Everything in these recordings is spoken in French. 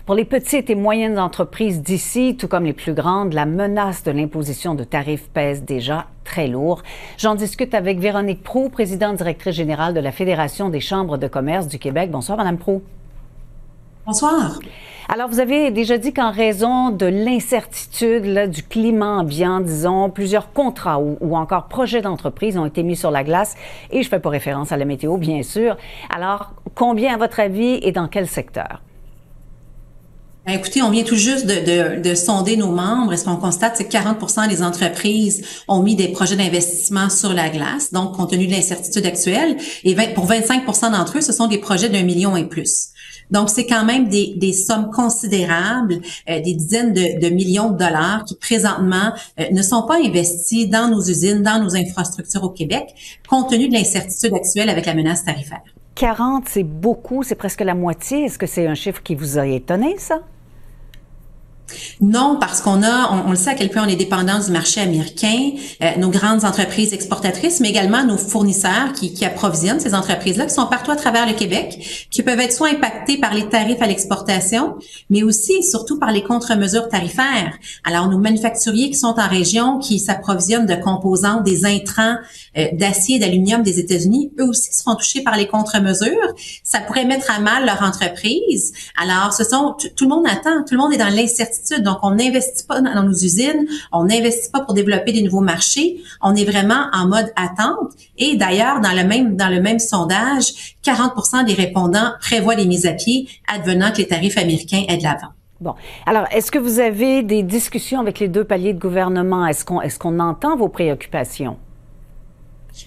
Pour les petites et moyennes entreprises d'ici, tout comme les plus grandes, la menace de l'imposition de tarifs pèse déjà très lourd. J'en discute avec Véronique Proulx, présidente directrice générale de la Fédération des chambres de commerce du Québec. Bonsoir, Madame Proulx. Bonsoir. Alors, vous avez déjà dit qu'en raison de l'incertitude du climat ambiant, disons, plusieurs contrats ou encore projets d'entreprise ont été mis sur la glace. Et je ne fais pas référence à la météo, bien sûr. Alors, combien, à votre avis, et dans quel secteur? Écoutez, on vient tout juste de sonder nos membres et ce qu'on constate, c'est que 40% des entreprises ont mis des projets d'investissement sur la glace, donc compte tenu de l'incertitude actuelle, et pour 25% d'entre eux, ce sont des projets d'1 million et plus. Donc, c'est quand même des sommes considérables, des dizaines de millions de dollars qui présentement ne sont pas investis dans nos usines, dans nos infrastructures au Québec, compte tenu de l'incertitude actuelle avec la menace tarifaire. 40, c'est beaucoup, c'est presque la moitié. Est-ce que c'est un chiffre qui vous a étonné, ça? Non, parce on le sait à quel point on est dépendant du marché américain, nos grandes entreprises exportatrices, mais également nos fournisseurs qui approvisionnent ces entreprises-là, qui sont partout à travers le Québec, qui peuvent être soit impactés par les tarifs à l'exportation, mais aussi et surtout par les contre-mesures tarifaires. Alors, nos manufacturiers qui sont en région, qui s'approvisionnent de composants, des intrants, d'acier et d'aluminium des États-Unis, eux aussi seront touchés par les contre-mesures. Ça pourrait mettre à mal leur entreprise. Alors, tout le monde attend, tout le monde est dans l'incertitude. Donc, on n'investit pas dans nos usines, on n'investit pas pour développer des nouveaux marchés. On est vraiment en mode attente. Et d'ailleurs, dans le même sondage, 40% des répondants prévoient des mises à pied advenant que les tarifs américains aient de l'avant. Bon. Alors, est-ce que vous avez des discussions avec les deux paliers de gouvernement? Est-ce qu'on entend vos préoccupations?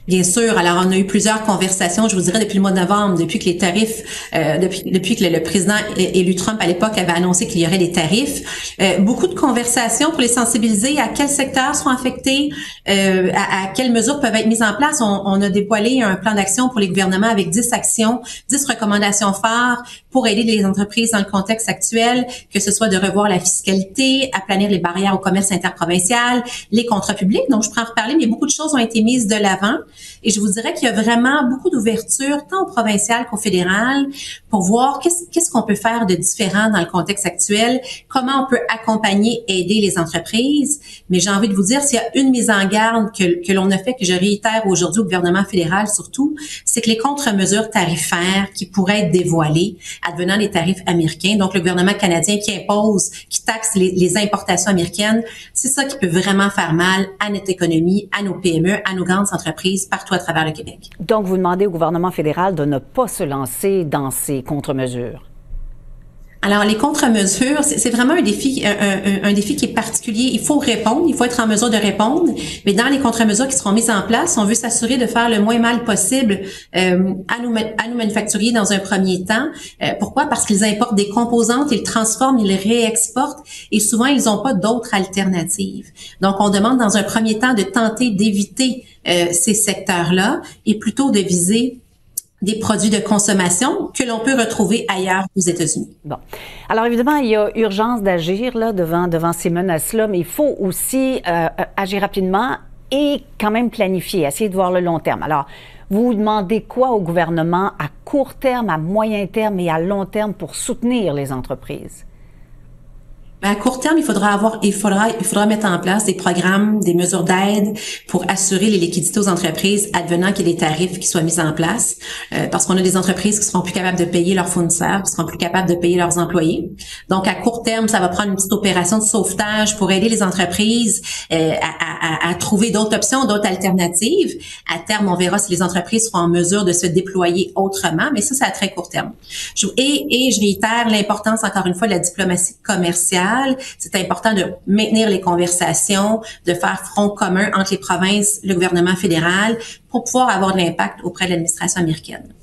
Bien sûr. Alors, on a eu plusieurs conversations, je vous dirais, depuis le mois de novembre, depuis que les tarifs, depuis que le président élu Trump à l'époque avait annoncé qu'il y aurait des tarifs. Beaucoup de conversations pour les sensibiliser à quels secteurs sont affectés, à quelles mesures peuvent être mises en place. On a dévoilé un plan d'action pour les gouvernements avec 10 actions, 10 recommandations phares pour aider les entreprises dans le contexte actuel, que ce soit de revoir la fiscalité, aplanir les barrières au commerce interprovincial, les contrats publics. Donc, je pourrais en reparler, mais beaucoup de choses ont été mises de l'avant. Et je vous dirais qu'il y a vraiment beaucoup d'ouverture, tant au provincial qu'au fédéral, pour voir qu'est-ce qu'on peut faire de différent dans le contexte actuel, comment on peut accompagner, aider les entreprises. Mais j'ai envie de vous dire, s'il y a une mise en garde que l'on a fait, que je réitère aujourd'hui au gouvernement fédéral surtout, c'est que les contre-mesures tarifaires qui pourraient être dévoilées, advenant les tarifs américains, donc le gouvernement canadien qui impose, qui taxe les importations américaines, c'est ça qui peut vraiment faire mal à notre économie, à nos PME, à nos grandes entreprises partout à travers le Québec. Donc, vous demandez au gouvernement fédéral de ne pas se lancer dans ces contre-mesures. Alors, les contre-mesures, c'est vraiment un défi qui est particulier. Il faut répondre, il faut être en mesure de répondre, mais dans les contre-mesures qui seront mises en place, on veut s'assurer de faire le moins mal possible à nos manufacturiers dans un premier temps. Pourquoi? Parce qu'ils importent des composantes, ils les transforment, ils les réexportent et souvent, ils n'ont pas d'autres alternatives. Donc, on demande dans un premier temps de tenter d'éviter ces secteurs-là et plutôt de viser des produits de consommation que l'on peut retrouver ailleurs aux États-Unis. Bon. Alors, évidemment, il y a urgence d'agir là devant ces menaces-là, mais il faut aussi agir rapidement et quand même planifier, essayer de voir le long terme. Alors, vous demandez quoi au gouvernement à court terme, à moyen terme et à long terme pour soutenir les entreprises? À court terme, il faudra mettre en place des programmes, des mesures d'aide pour assurer les liquidités aux entreprises advenant qu'il y ait des tarifs qui soient mis en place, parce qu'on a des entreprises qui seront plus capables de payer leurs fournisseurs, qui seront plus capables de payer leurs employés. Donc, à court terme, ça va prendre une petite opération de sauvetage pour aider les entreprises à trouver d'autres options, d'autres alternatives. À terme, on verra si les entreprises seront en mesure de se déployer autrement, mais ça, c'est à très court terme. Et je réitère l'importance, encore une fois, de la diplomatie commerciale. C'est important de maintenir les conversations, de faire front commun entre les provinces, le gouvernement fédéral pour pouvoir avoir de l'impact auprès de l'administration américaine.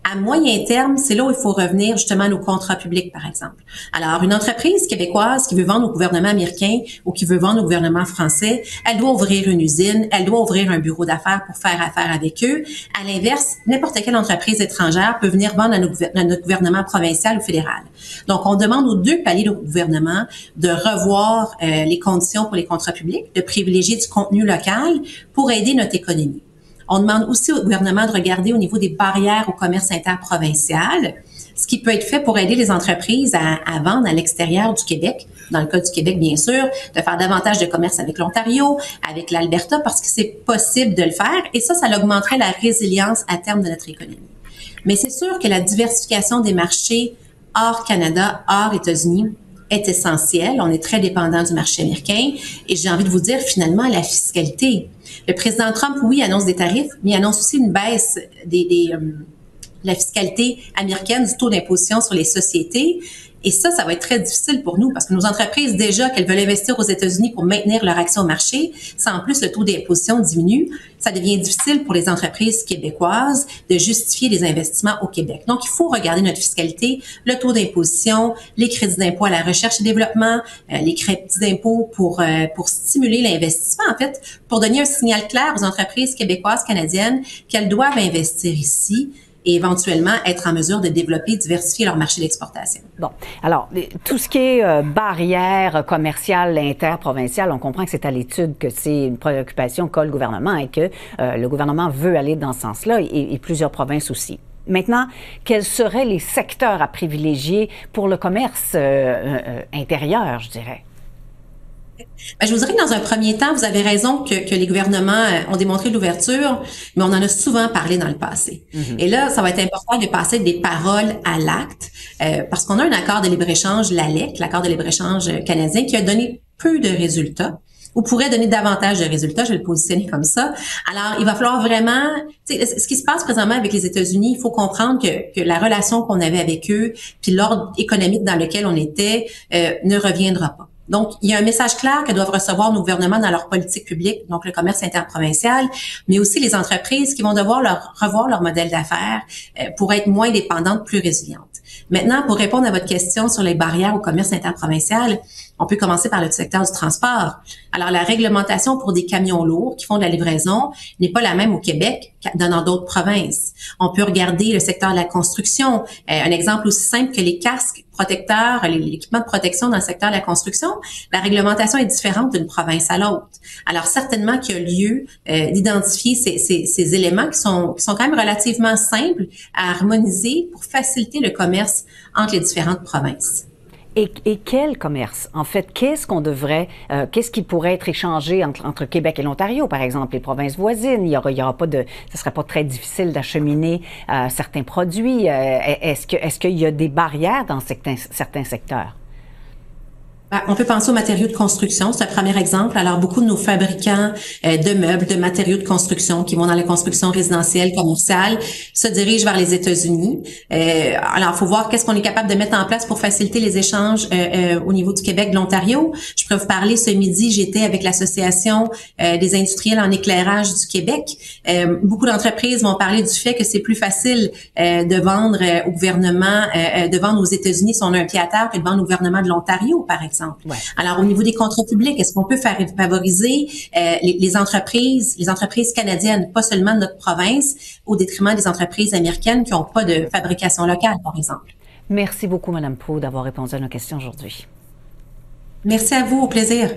À moyen terme, c'est là où il faut revenir justement à nos contrats publics, par exemple. Alors, une entreprise québécoise qui veut vendre au gouvernement américain ou qui veut vendre au gouvernement français, elle doit ouvrir une usine, elle doit ouvrir un bureau d'affaires pour faire affaire avec eux. À l'inverse, n'importe quelle entreprise étrangère peut venir vendre à notre gouvernement provincial ou fédéral. Donc, on demande aux deux paliers de gouvernement de revoir les conditions pour les contrats publics, de privilégier du contenu local pour aider notre économie. On demande aussi au gouvernement de regarder au niveau des barrières au commerce interprovincial, ce qui peut être fait pour aider les entreprises à vendre à l'extérieur du Québec, dans le cas du Québec, bien sûr, de faire davantage de commerce avec l'Ontario, avec l'Alberta, parce que c'est possible de le faire. Et ça augmenterait la résilience à terme de notre économie. Mais c'est sûr que la diversification des marchés hors Canada, hors États-Unis, est essentielle. On est très dépendant du marché américain. Et j'ai envie de vous dire, finalement, la fiscalité. Le président Trump, oui, annonce des tarifs, mais il annonce aussi une baisse de la fiscalité américaine, du taux d'imposition sur les sociétés. Et ça va être très difficile pour nous parce que nos entreprises, déjà qu'elles veulent investir aux États-Unis pour maintenir leur accès au marché, si en plus le taux d'imposition diminue, ça devient difficile pour les entreprises québécoises de justifier des investissements au Québec. Donc, il faut regarder notre fiscalité, le taux d'imposition, les crédits d'impôt à la recherche et développement, les crédits d'impôt pour stimuler l'investissement, en fait, pour donner un signal clair aux entreprises québécoises, canadiennes, qu'elles doivent investir ici et éventuellement être en mesure de développer, diversifier leur marché d'exportation. Bon, alors, tout ce qui est barrière commerciale interprovinciale, on comprend que c'est à l'étude, que c'est une préoccupation qu'a le gouvernement et que le gouvernement veut aller dans ce sens-là et plusieurs provinces aussi. Maintenant, quels seraient les secteurs à privilégier pour le commerce intérieur, je dirais? Ben, je vous dirais que dans un premier temps, vous avez raison que les gouvernements ont démontré l'ouverture, mais on en a souvent parlé dans le passé. Mm-hmm. Et là, ça va être important de passer des paroles à l'acte, parce qu'on a un accord de libre-échange, l'ALEC, l'accord de libre-échange canadien, qui a donné peu de résultats, ou pourrait donner davantage de résultats, je vais le positionner comme ça. Alors, il va falloir vraiment, ce qui se passe présentement avec les États-Unis, il faut comprendre que la relation qu'on avait avec eux, puis l'ordre économique dans lequel on était, ne reviendra pas. Donc, il y a un message clair que doivent recevoir nos gouvernements dans leur politique publique, donc le commerce interprovincial, mais aussi les entreprises qui vont devoir revoir leur modèle d'affaires pour être moins dépendantes, plus résilientes. Maintenant, pour répondre à votre question sur les barrières au commerce interprovincial, on peut commencer par le secteur du transport. Alors, la réglementation pour des camions lourds qui font de la livraison n'est pas la même au Québec que dans d'autres provinces. On peut regarder le secteur de la construction. Un exemple aussi simple que les casques protecteurs, l'équipement de protection dans le secteur de la construction, la réglementation est différente d'une province à l'autre. Alors, certainement qu'il y a lieu d'identifier ces éléments qui sont quand même relativement simples à harmoniser pour faciliter le commerce entre les différentes provinces. Et quel commerce? En fait, qu'est-ce qui pourrait être échangé entre Québec et l'Ontario, par exemple, les provinces voisines? Il y aura pas ce serait pas très difficile d'acheminer certains produits. Est-ce qu'il y a des barrières dans certains secteurs? On peut penser aux matériaux de construction, c'est un premier exemple. Alors, beaucoup de nos fabricants de meubles, de matériaux de construction qui vont dans la construction résidentielle, commerciale, se dirigent vers les États-Unis. Alors, il faut voir qu'est-ce qu'on est capable de mettre en place pour faciliter les échanges au niveau du Québec, de l'Ontario. Je peux vous parler ce midi, j'étais avec l'Association des industriels en éclairage du Québec. Beaucoup d'entreprises m'ont parlé du fait que c'est plus facile de vendre au gouvernement, de vendre aux États-Unis si on a un pied à terre que de vendre au gouvernement de l'Ontario, par exemple. Ouais. Alors, au niveau des contrats publics, est-ce qu'on peut favoriser les entreprises canadiennes, pas seulement de notre province, au détriment des entreprises américaines qui n'ont pas de fabrication locale, par exemple? Merci beaucoup, Mme Proulx, d'avoir répondu à nos questions aujourd'hui. Merci à vous, au plaisir.